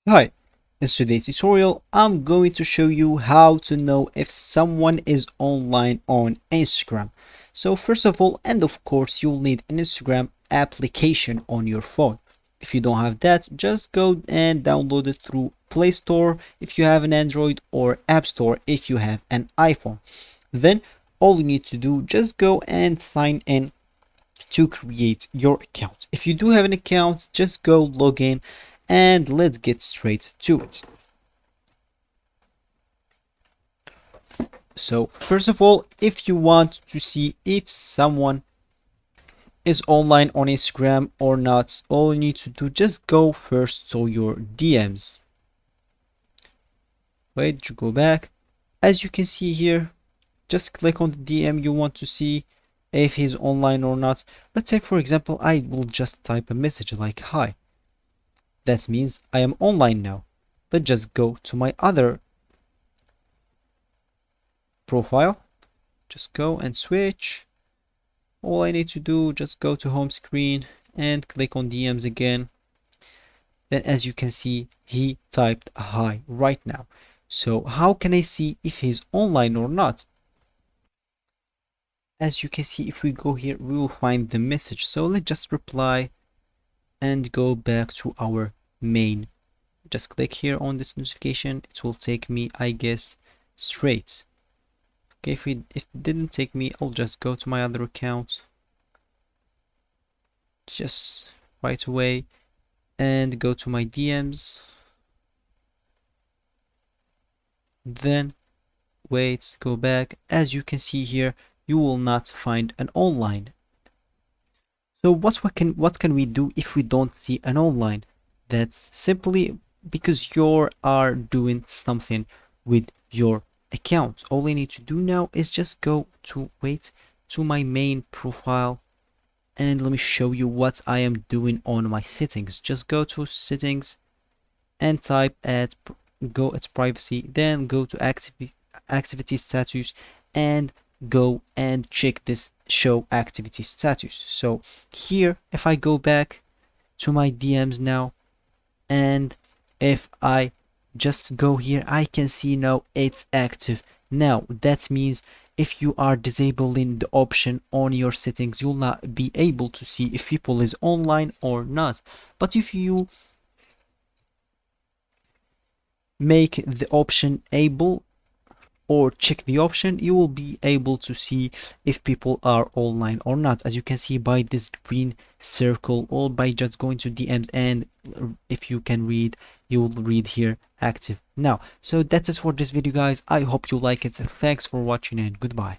Hi, in today's tutorial, I'm going to show you how to know if someone is online on Instagram. So first of all, and of course, you'll need an Instagram application on your phone. If you don't have that, just go and download it through Play Store if you have an Android or App Store if you have an iPhone. Then all you need to do, just go and sign in to create your account. If you do have an account, just go log in and let's get straight to it. So first of all, if you want to see if someone is online on Instagram or not, all you need to do, just go first to your DMs. Wait, you go back. As you can see here, just click on the DM you want to see if he's online or not. Let's say for example, I will just type a message like hi. That means I am online now. Let's just go to my other profile. Just go and switch. All I need to do, just go to home screen and click on DMs again. Then as you can see, he typed a hi right now. So how can I see if he's online or not? As you can see, if we go here, we will find the message. So let's just reply and go back to our main. Just click here on this notification. It will take me, I guess, straight. Okay, if it didn't take me, I'll just go to my other account just right away and go to my DMs. Then wait, go back. As you can see here, you will not find an online. So what can we do if we don't see an online? That's simply because you are doing something with your account. All I need to do now is just go to my main profile, and let me show you what I am doing on my settings. Just go to settings and type at go at privacy, then go to activity status and go and check this show activity status. So here, if I go back to my DMs now, and if I just go here, I can see now it's active. Now that means if you are disabling the option on your settings, you'll not be able to see if people is online or not. But if you make the option able or check the option, you will be able to see if people are online or not, as you can see by this green circle, or by just going to DMs, and if you can read, you will read here active now. So that's it for this video, guys. I hope you like it. Thanks for watching and goodbye.